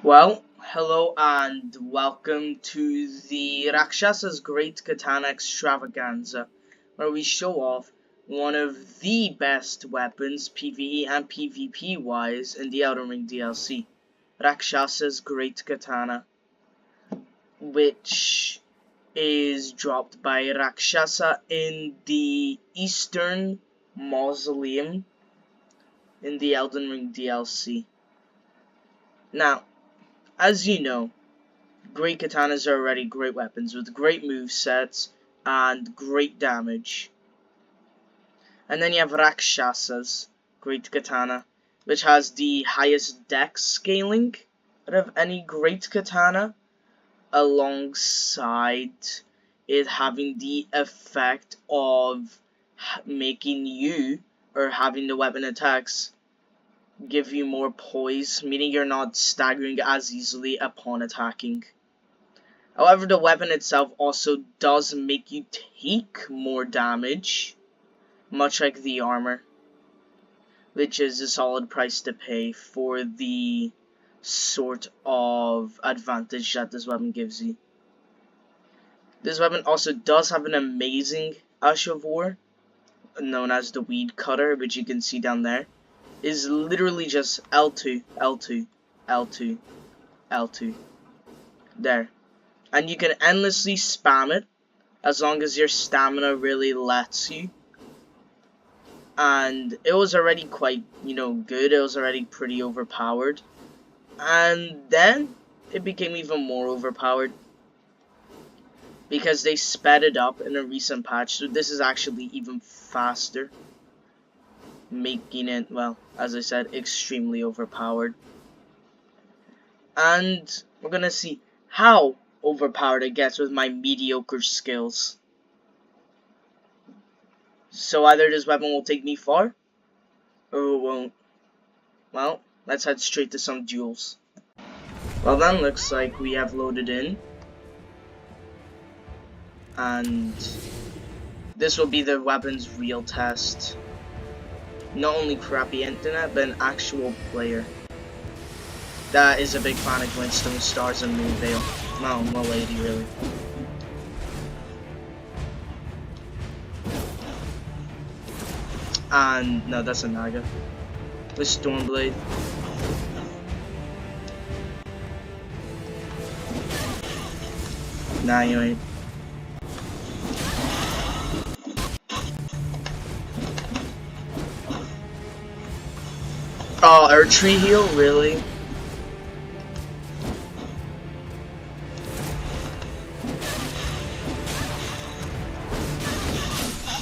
Well, hello and welcome to the Rakshasa's Great Katana Extravaganza, where we show off one of the best weapons, PvE and PvP wise, in the Elden Ring DLC, Rakshasa's Great Katana, which is dropped by Rakshasa in the Eastern Mausoleum in the Elden Ring DLC. Now, as you know, great katanas are already great weapons with great movesets and great damage. And then you have Rakshasa's great katana, which has the highest dex scaling out of any great katana, alongside it having the effect of making you, or having the weapon attacks, give you more poise, meaning you're not staggering as easily upon attacking. However, the weapon itself also does make you take more damage, much like the armor, which is a solid price to pay for the sort of advantage that this weapon gives you. This weapon also does have an amazing Ashavor, known as the Weed Cutter, which you can see down there. Is literally just L2, L2, L2, L2. There. And you can endlessly spam it, as long as your stamina really lets you. And it was already quite, good. It was already pretty overpowered. And then, it became even more overpowered, because they sped it up in a recent patch, so this is actually even faster, making it, well, as I said, extremely overpowered. And we're gonna see how overpowered it gets with my mediocre skills. So either this weapon will take me far, or it won't. Well, let's head straight to some duels. Well then, looks like we have loaded in. And this will be the weapon's real test. Not only crappy internet, but an actual player that is a big fan of Glintstone Stars and Moonveil. No, lady, really. And no, that's a Naga. With Stormblade. Nah, you ain't. Oh, Earth Tree heal? Really?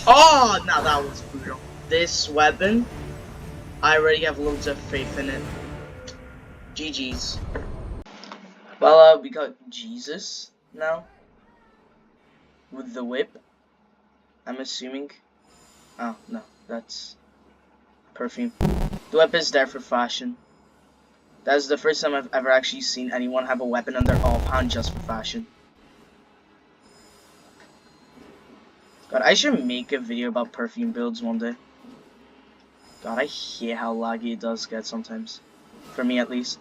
Oh, now that was brutal. This weapon, I already have loads of faith in it. GG's. Well, we got Jesus now. With the whip, I'm assuming. Oh, no, that's perfume. The whip is there for fashion. That's the first time I've ever actually seen anyone have a weapon on their offhand just for fashion. God, I should make a video about perfume builds one day. God, I hate how laggy it does get sometimes. For me, at least.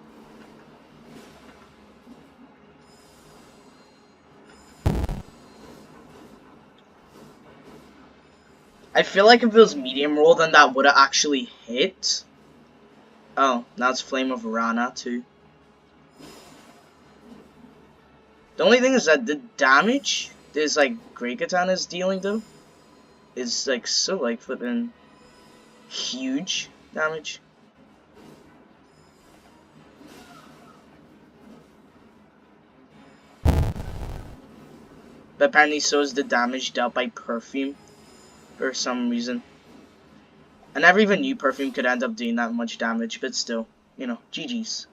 I feel like if it was medium roll, then that would have actually hit. Oh, now it's Flame of Rana, too. The only thing is that the damage this, Great Katana is dealing, though, is, so, flippin' huge damage. But apparently so is the damage dealt by perfume, for some reason. I never even knew perfume could end up doing that much damage, but still, GG's.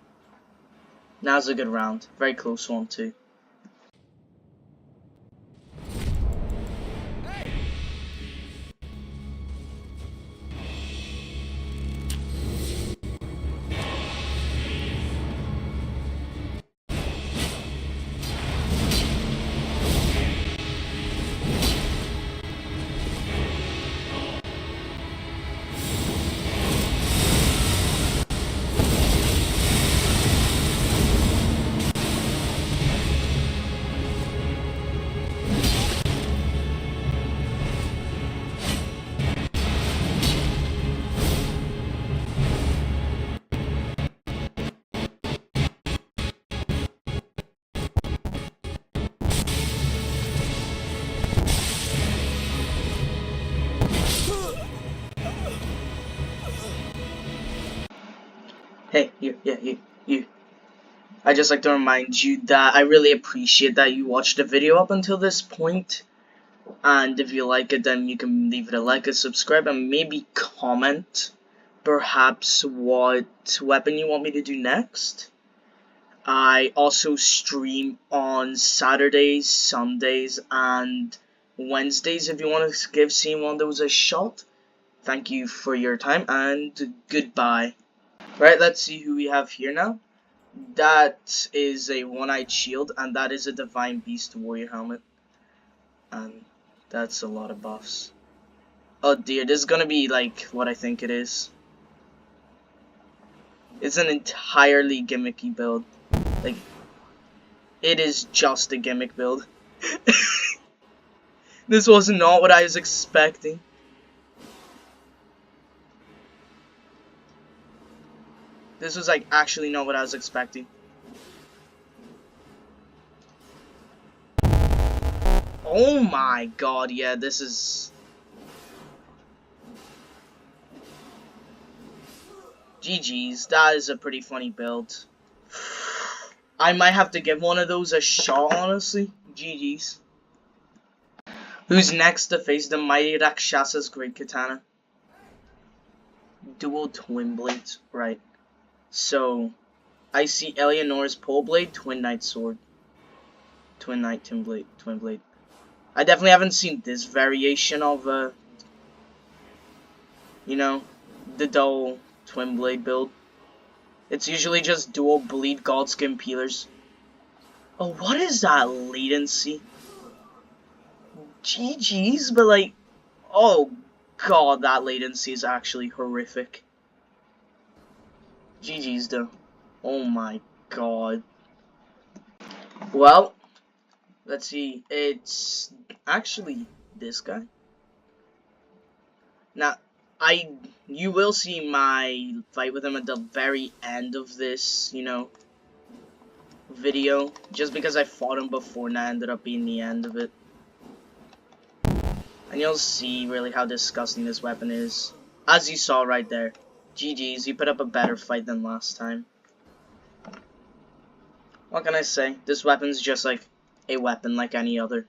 Now's a good round. Very close one, too. Hey, you. I just like to remind you that I really appreciate that you watched the video up until this point. And if you like it, then you can leave it a like, a subscribe, and maybe comment perhaps what weapon you want me to do next. I also stream on Saturdays, Sundays, and Wednesdays if you want to give seeing one of those a shot. Thank you for your time, and goodbye. Right, let's see who we have here now. That is a one-eyed shield, and that is a Divine Beast warrior helmet. And that's a lot of buffs. Oh dear, this is gonna be like what I think it is. It's an entirely gimmicky build. Like, it is just a gimmick build. This was not what I was expecting. This was like actually not what I was expecting. Oh my god, yeah, this is... GG's, that is a pretty funny build. I might have to give one of those a shot, honestly. GG's. Who's next to face the mighty Rakshasa's great katana? Dual twin blades, right. So, I see Eleanor's pole blade, twin knight sword. Twin knight, twin blade. I definitely haven't seen this variation of, you know, the dual twin blade build. It's usually just dual bleed godskin peelers. Oh, what is that latency? GG's, but like, oh god, that latency is actually horrific. GG's though. Oh my god. Well, let's see. It's actually this guy. Now, you will see my fight with him at the very end of this, you know, video. Just because I fought him before and that ended up being the end of it. And you'll see really how disgusting this weapon is. As you saw right there. GG's, you put up a better fight than last time. What can I say? This weapon's just like a weapon like any other.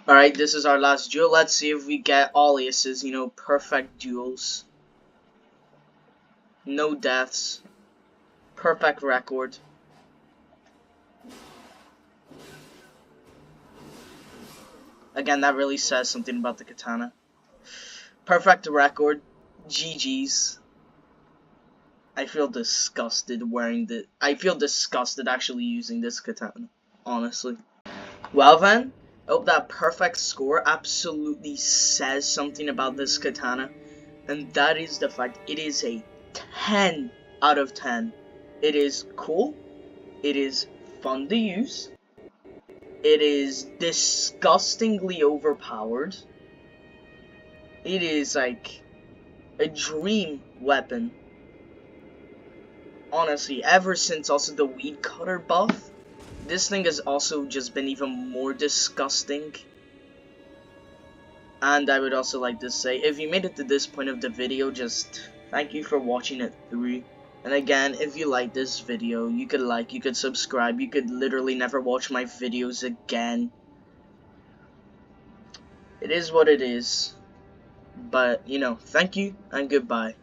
Alright, this is our last duel. Let's see if we get all aces, you know, perfect duels. No deaths. Perfect record. Again, that really says something about the katana. Perfect record. GG's. I feel disgusted wearing the... I feel disgusted actually using this katana. Honestly. Well then, I hope that perfect score absolutely says something about this katana. And that is the fact it is a 10 out of 10. It is cool. It is fun to use. It is disgustingly overpowered. It is like a dream weapon. Honestly, ever since also the weed cutter buff, this thing has also just been even more disgusting. And I would also like to say, if you made it to this point of the video, just thank you for watching it through. And again, if you like this video, you could like, you could subscribe, you could literally never watch my videos again. It is what it is. But, you know, thank you and goodbye.